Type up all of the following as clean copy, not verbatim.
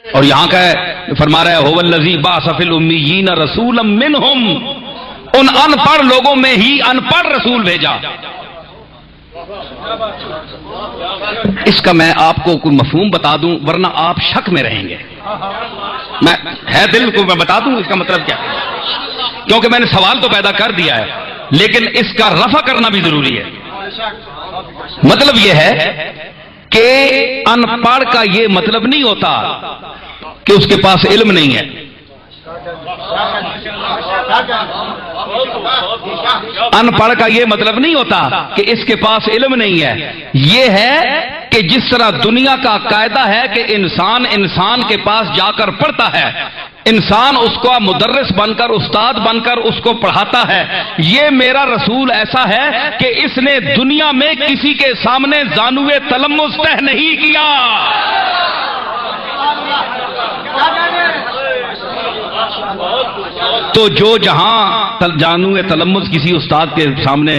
اور یہاں کا ہے فرما رہا ہے ہوالذی بعث فی الامیین رسولا منہم، ان ان پڑھ لوگوں میں ہی ان پڑھ رسول بھیجا۔ اس کا میں آپ کو کوئی مفہوم بتا دوں ورنہ آپ شک میں رہیں گے، میں ہے دل کو میں بتا دوں اس کا مطلب کیا ہے، کیونکہ میں نے سوال تو پیدا کر دیا ہے لیکن اس کا رفع کرنا بھی ضروری ہے۔ مطلب یہ ہے کہ ان پڑھ کا یہ مطلب نہیں ہوتا کہ اس کے پاس علم نہیں ہے، ان پڑھ کا یہ مطلب نہیں ہوتا کہ اس کے پاس علم نہیں ہے، یہ ہے کہ جس طرح دنیا کا قاعدہ ہے کہ انسان کے پاس جا کر پڑھتا ہے، انسان اس کو مدرس بن کر استاد بن کر اس کو پڑھاتا ہے، یہ میرا رسول ایسا ہے کہ اس نے دنیا میں کسی کے سامنے زانوے تلمس طے نہیں کیا۔ تو جو جہاں جانوے تلمس کسی استاد کے سامنے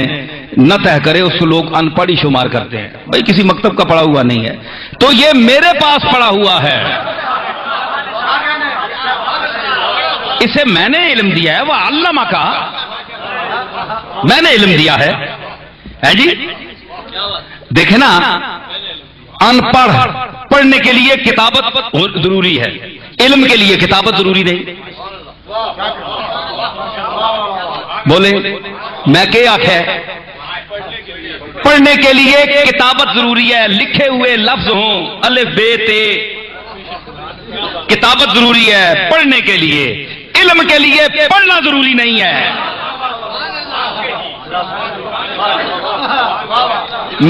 نہ طے کرے اس کو لوگ ان پڑھ ہی شمار کرتے ہیں، بھائی کسی مکتب کا پڑھا ہوا نہیں ہے، تو یہ میرے پاس پڑھا ہوا ہے، اسے میں نے علم دیا ہے، وہ علمہ کا میں نے علم دیا ہے جی۔ دیکھیں نا، ان پڑھ پڑھنے کے لیے کتابت ضروری ہے، علم کے لیے کتابت ضروری نہیں۔ بولے میں کیا آخیا ہے؟ پڑھنے کے لیے کتابت ضروری ہے، لکھے ہوئے لفظ ہوں الف ب ت، کتابت ضروری ہے پڑھنے کے لیے، علم کے لیے پڑھنا ضروری نہیں ہے۔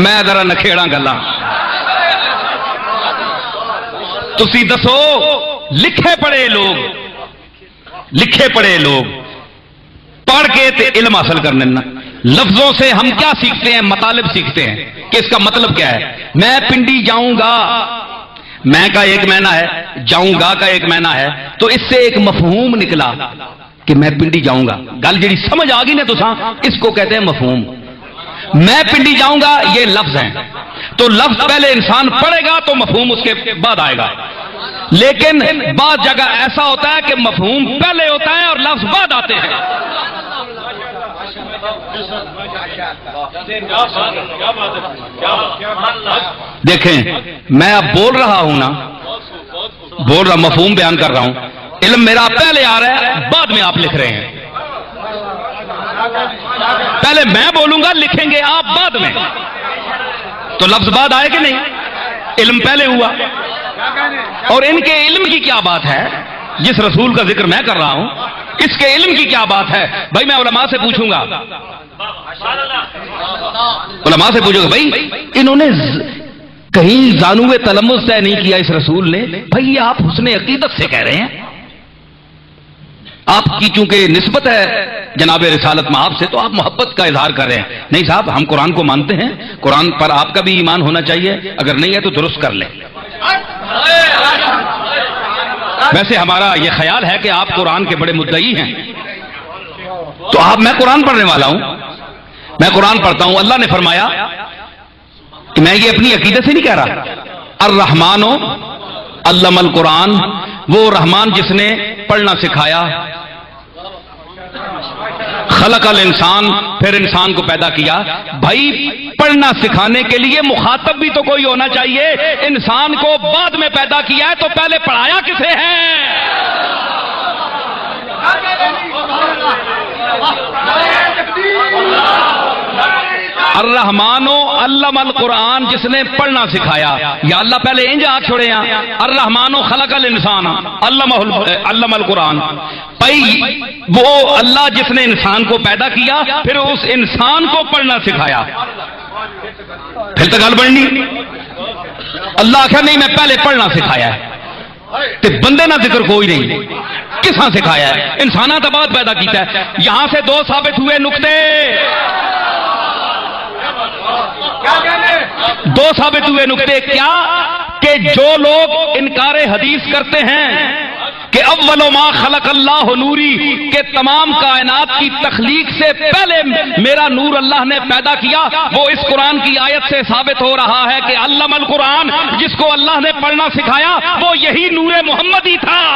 میں ذرا نکھیڑا گلا، تسی دسو لکھے پڑھے لوگ پڑھ کے تے علم حاصل کرنے نا، لفظوں سے ہم کیا سیکھتے ہیں؟ مطالب سیکھتے ہیں کہ اس کا مطلب کیا ہے۔ میں پنڈی جاؤں گا، میں کا ایک معنی ہے، جاؤں گا کا ایک معنی ہے، تو اس سے ایک مفہوم نکلا کہ میں پنڈی جاؤں گا، گل جڑی سمجھ آ گئی نا تو اس کو کہتے ہیں مفہوم۔ میں پنڈی جاؤں گا یہ لفظ ہیں، تو لفظ پہلے انسان پڑھے گا تو مفہوم اس کے بعد آئے گا، لیکن بعض جگہ ایسا ہوتا ہے کہ مفہوم پہلے ہوتا ہے اور لفظ بعد آتے ہیں۔ دیکھیں میں اب بول رہا ہوں نا، مفہوم بیان کر رہا ہوں، علم میرا پہلے آ رہا ہے بعد میں آپ لکھ رہے ہیں، پہلے میں بولوں گا لکھیں گے آپ بعد میں، تو لفظ بعد آئے کہ نہیں؟ علم پہلے ہوا، اور ان کے علم کی کیا بات ہے؟ جس رسول کا ذکر میں کر رہا ہوں اس کے علم کی کیا بات ہے؟ بھائی میں علماء سے پوچھوں گا، بھائی انہوں نے کہیں زانوے تلمس طے نہیں کیا اس رسول نے، بھائی یہ آپ حسن عقیدت سے کہہ رہے ہیں، آپ کی چونکہ نسبت ہے جناب رسالت میں آپ سے تو آپ محبت کا اظہار کر رہے ہیں۔ نہیں صاحب، ہم قرآن کو مانتے ہیں، قرآن پر آپ کا بھی ایمان ہونا چاہیے، اگر نہیں ہے تو درست کر لیں۔ ویسے ہمارا یہ خیال ہے کہ آپ قرآن کے بڑے مدعی ہیں، تو میں قرآن پڑھنے والا ہوں، میں قرآن پڑھتا ہوں۔ اللہ نے فرمایا کہ میں یہ اپنی عقیدت سے نہیں کہہ رہا، الرحمن علم القرآن، وہ رحمان جس نے پڑھنا سکھایا، خلق الانسان، پھر انسان کو پیدا کیا۔ بھائی پڑھنا سکھانے کے لیے مخاطب بھی تو کوئی ہونا چاہیے، انسان کو بعد میں پیدا کیا ہے تو پہلے پڑھایا کسے ہے؟ الرحمن علم القرآن، جس نے پڑھنا سکھایا، یا اللہ پہلے انج آ چھوڑے ہیں، الرحمن خلق الانسان علم القرآن، بھائی وہ اللہ جس نے انسان کو پیدا کیا پھر اس انسان کو پڑھنا سکھایا، پھر تو گل بننی۔ اللہ آخر نہیں میں پہلے پڑھنا سکھایا ہے، تے بندے نہ ذکر کوئی نہیں، کساں سکھایا ہے؟ انسانہ تو بعد پیدا کیتا ہے۔ یہاں سے دو ثابت ہوئے نقطے، دو ثابت ہوئے نقطے، کیا کہ جو لوگ انکار حدیث کرتے ہیں کہ اول ما خلق اللہ نوری، کہ تمام کائنات کی تخلیق سے پہلے میرا نور اللہ نے پیدا کیا، وہ اس قرآن کی آیت سے ثابت ہو رہا ہے کہ علم القرآن، جس کو اللہ نے پڑھنا سکھایا وہ یہی نور محمدی تھا۔